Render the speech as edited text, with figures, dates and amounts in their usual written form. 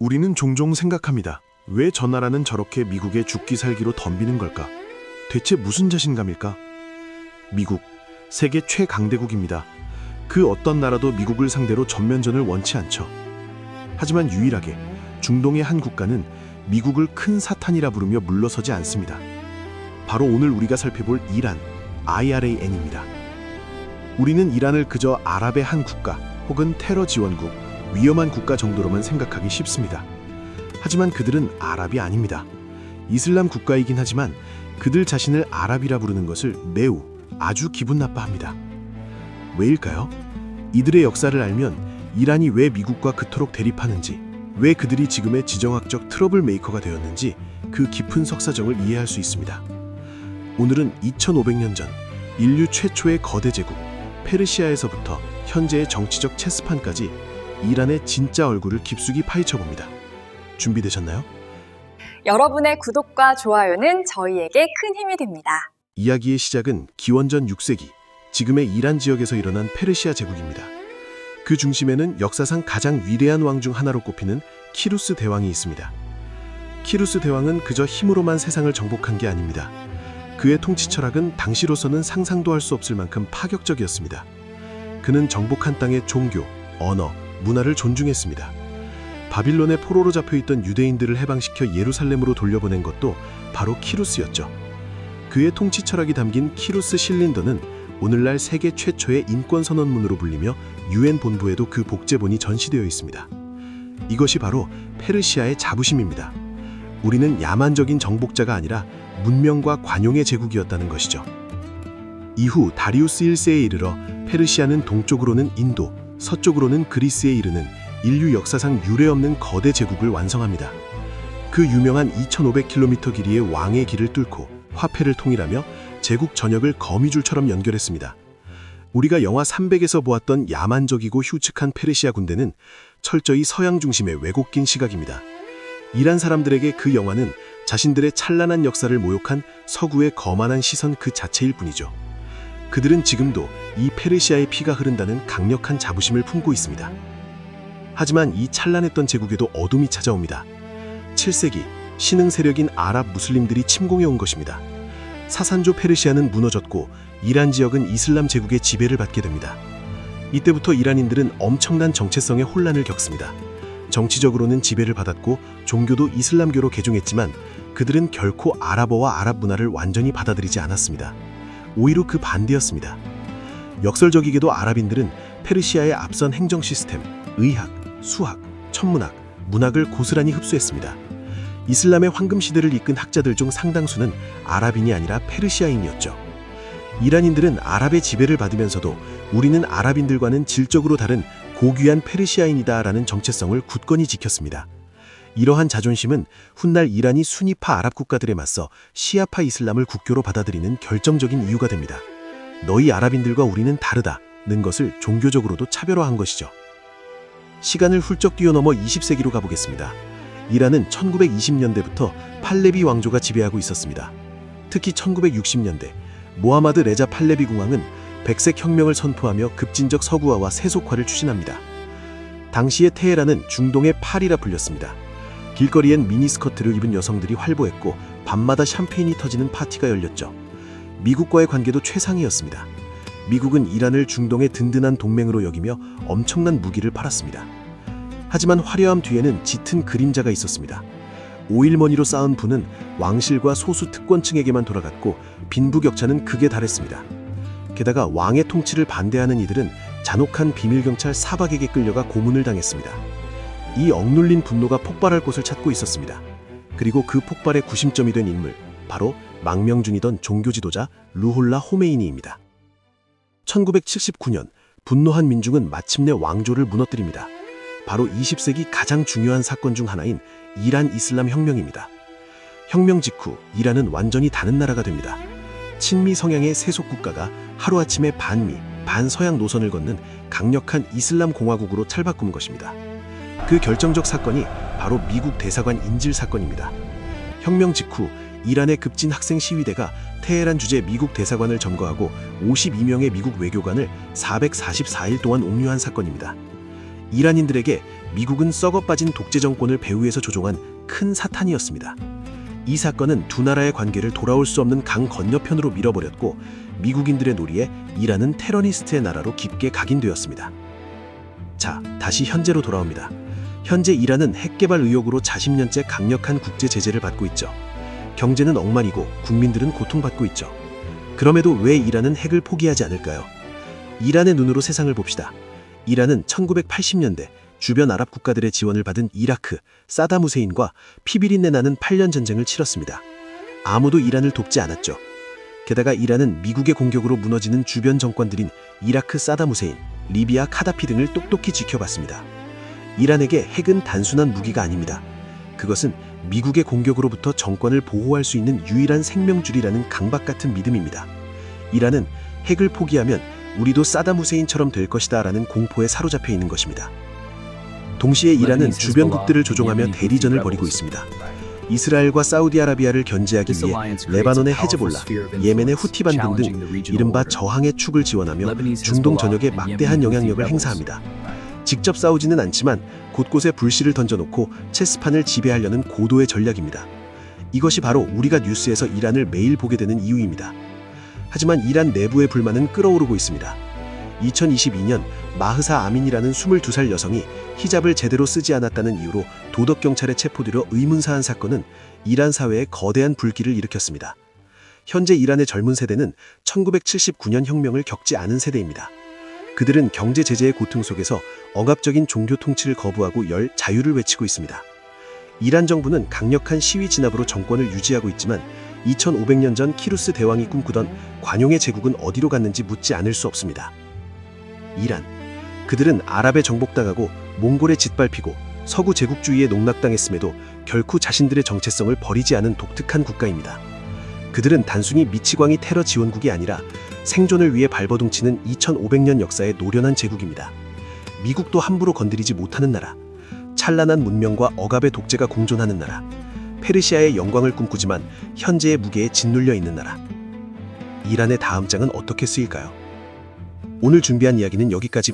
우리는 종종 생각합니다. 왜 저 나라는 저렇게 미국의 죽기 살기로 덤비는 걸까? 대체 무슨 자신감일까? 미국, 세계 최강대국입니다. 그 어떤 나라도 미국을 상대로 전면전을 원치 않죠. 하지만 유일하게 중동의 한 국가는 미국을 큰 사탄이라 부르며 물러서지 않습니다. 바로 오늘 우리가 살펴볼 이란, IRAN입니다. 우리는 이란을 그저 아랍의 한 국가 혹은 테러 지원국, 위험한 국가 정도로만 생각하기 쉽습니다. 하지만 그들은 아랍이 아닙니다. 이슬람 국가이긴 하지만 그들 자신을 아랍이라 부르는 것을 매우 아주 기분 나빠합니다. 왜일까요? 이들의 역사를 알면 이란이 왜 미국과 그토록 대립하는지, 왜 그들이 지금의 지정학적 트러블 메이커가 되었는지 그 깊은 석사정을 이해할 수 있습니다. 오늘은 2500년 전 인류 최초의 거대 제국 페르시아에서부터 현재의 정치적 체스판까지 이란의 진짜 얼굴을 깊숙이 파헤쳐봅니다. 준비되셨나요? 여러분의 구독과 좋아요는 저희에게 큰 힘이 됩니다. 이야기의 시작은 기원전 6세기 지금의 이란 지역에서 일어난 페르시아 제국입니다. 그 중심에는 역사상 가장 위대한 왕 중 하나로 꼽히는 키루스 대왕이 있습니다. 키루스 대왕은 그저 힘으로만 세상을 정복한 게 아닙니다. 그의 통치 철학은 당시로서는 상상도 할 수 없을 만큼 파격적이었습니다. 그는 정복한 땅의 종교, 언어, 문화를 존중했습니다. 바빌론의 포로로 잡혀있던 유대인들을 해방시켜 예루살렘으로 돌려보낸 것도 바로 키루스였죠. 그의 통치 철학이 담긴 키루스 실린더는 오늘날 세계 최초의 인권선언문으로 불리며 UN 본부에도 그 복제본이 전시되어 있습니다. 이것이 바로 페르시아의 자부심입니다. 우리는 야만적인 정복자가 아니라 문명과 관용의 제국이었다는 것이죠. 이후 다리우스 1세에 이르러 페르시아는 동쪽으로는 인도, 서쪽으로는 그리스에 이르는 인류 역사상 유례없는 거대 제국을 완성합니다. 그 유명한 2500km 길이의 왕의 길을 뚫고 화폐를 통일하며 제국 전역을 거미줄처럼 연결했습니다. 우리가 영화 300에서 보았던 야만적이고 흉측한 페르시아 군대는 철저히 서양 중심의 왜곡된 시각입니다. 이란 사람들에게 그 영화는 자신들의 찬란한 역사를 모욕한 서구의 거만한 시선 그 자체일 뿐이죠. 그들은 지금도 이 페르시아의 피가 흐른다는 강력한 자부심을 품고 있습니다. 하지만 이 찬란했던 제국에도 어둠이 찾아옵니다. 7세기 신흥 세력인 아랍 무슬림들이 침공해 온 것입니다. 사산조 페르시아는 무너졌고 이란 지역은 이슬람 제국의 지배를 받게 됩니다. 이때부터 이란인들은 엄청난 정체성의 혼란을 겪습니다. 정치적으로는 지배를 받았고 종교도 이슬람교로 개종했지만 그들은 결코 아랍어와 아랍 문화를 완전히 받아들이지 않았습니다. 오히려 그 반대였습니다. 역설적이게도 아랍인들은 페르시아의 앞선 행정 시스템, 의학, 수학, 천문학, 문학을 고스란히 흡수했습니다. 이슬람의 황금시대를 이끈 학자들 중 상당수는 아랍인이 아니라 페르시아인이었죠. 이란인들은 아랍의 지배를 받으면서도 우리는 아랍인들과는 질적으로 다른 고귀한 페르시아인이다라는 정체성을 굳건히 지켰습니다. 이러한 자존심은 훗날 이란이 수니파 아랍 국가들에 맞서 시아파 이슬람을 국교로 받아들이는 결정적인 이유가 됩니다. 너희 아랍인들과 우리는 다르다는 것을 종교적으로도 차별화한 것이죠. 시간을 훌쩍 뛰어넘어 20세기로 가보겠습니다. 이란은 1920년대부터 팔레비 왕조가 지배하고 있었습니다. 특히 1960년대 모하마드 레자 팔레비 공왕은 백색 혁명을 선포하며 급진적 서구화와 세속화를 추진합니다. 당시의 테헤란은 중동의 파리라 불렸습니다. 길거리엔 미니스커트를 입은 여성들이 활보했고 밤마다 샴페인이 터지는 파티가 열렸죠. 미국과의 관계도 최상이었습니다. 미국은 이란을 중동의 든든한 동맹으로 여기며 엄청난 무기를 팔았습니다. 하지만 화려함 뒤에는 짙은 그림자가 있었습니다. 오일머니로 쌓은 부는 왕실과 소수 특권층에게만 돌아갔고 빈부격차는 극에 달했습니다. 게다가 왕의 통치를 반대하는 이들은 잔혹한 비밀경찰 사박에게 끌려가 고문을 당했습니다. 이 억눌린 분노가 폭발할 곳을 찾고 있었습니다. 그리고 그 폭발의 구심점이 된 인물, 바로 망명중이던 종교지도자 루홀라 호메이니입니다. 1979년 분노한 민중은 마침내 왕조를 무너뜨립니다. 바로 20세기 가장 중요한 사건 중 하나인 이란 이슬람 혁명입니다. 혁명 직후 이란은 완전히 다른 나라가 됩니다. 친미 성향의 세속 국가가 하루아침에 반미, 반서양 노선을 걷는 강력한 이슬람 공화국으로 찰바꾼 것입니다. 그 결정적 사건이 바로 미국 대사관 인질 사건입니다. 혁명 직후 이란의 급진 학생 시위대가 테헤란 주재 미국 대사관을 점거하고 52명의 미국 외교관을 444일 동안 옥류한 사건입니다. 이란인들에게 미국은 썩어 빠진 독재 정권을 배후에서 조종한 큰 사탄이었습니다. 이 사건은 두 나라의 관계를 돌아올 수 없는 강 건너편으로 밀어버렸고 미국인들의 놀이에 이란은 테러리스트의 나라로 깊게 각인되었습니다. 자, 다시 현재로 돌아옵니다. 현재 이란은 핵 개발 의혹으로 자십년째 강력한 국제 제재를 받고 있죠. 경제는 엉망이고 국민들은 고통받고 있죠. 그럼에도 왜 이란은 핵을 포기하지 않을까요? 이란의 눈으로 세상을 봅시다. 이란은 1980년대 주변 아랍 국가들의 지원을 받은 이라크, 사담 후세인과 피비린내 나는 8년 전쟁을 치렀습니다. 아무도 이란을 돕지 않았죠. 게다가 이란은 미국의 공격으로 무너지는 주변 정권들인 이라크 사담 후세인, 리비아 카다피 등을 똑똑히 지켜봤습니다. 이란에게 핵은 단순한 무기가 아닙니다. 그것은 미국의 공격으로부터 정권을 보호할 수 있는 유일한 생명줄이라는 강박 같은 믿음입니다. 이란은 핵을 포기하면 우리도 사담 후세인처럼 될 것이다 라는 공포에 사로잡혀 있는 것입니다. 동시에 이란은 주변국들을 조종하며 대리전을 벌이고 있습니다. 이스라엘과 사우디아라비아를 견제하기 위해 레바논의 헤즈볼라, 예멘의 후티반군 등 이른바 저항의 축을 지원하며 중동 전역에 막대한 영향력을 행사합니다. 직접 싸우지는 않지만 곳곳에 불씨를 던져놓고 체스판을 지배하려는 고도의 전략입니다. 이것이 바로 우리가 뉴스에서 이란을 매일 보게 되는 이유입니다. 하지만 이란 내부의 불만은 끓어오르고 있습니다. 2022년 마흐사 아민이라는 22살 여성이 히잡을 제대로 쓰지 않았다는 이유로 도덕경찰에 체포되려 의문사한 사건은 이란 사회에 거대한 불길을 일으켰습니다. 현재 이란의 젊은 세대는 1979년 혁명을 겪지 않은 세대입니다. 그들은 경제 제재의 고통 속에서 억압적인 종교 통치를 거부하고 자유를 외치고 있습니다. 이란 정부는 강력한 시위 진압으로 정권을 유지하고 있지만 2500년 전 키루스 대왕이 꿈꾸던 관용의 제국은 어디로 갔는지 묻지 않을 수 없습니다. 이란, 그들은 아랍에 정복당하고 몽골에 짓밟히고 서구 제국주의에 농락당했음에도 결코 자신들의 정체성을 버리지 않은 독특한 국가입니다. 그들은 단순히 미치광이 테러 지원국이 아니라 생존을 위해 발버둥치는 2500년 역사의 노련한 제국입니다. 미국도 함부로 건드리지 못하는 나라, 찬란한 문명과 억압의 독재가 공존하는 나라, 페르시아의 영광을 꿈꾸지만 현재의 무게에 짓눌려 있는 나라. 이란의 다음 장은 어떻게 쓰일까요? 오늘 준비한 이야기는 여기까지.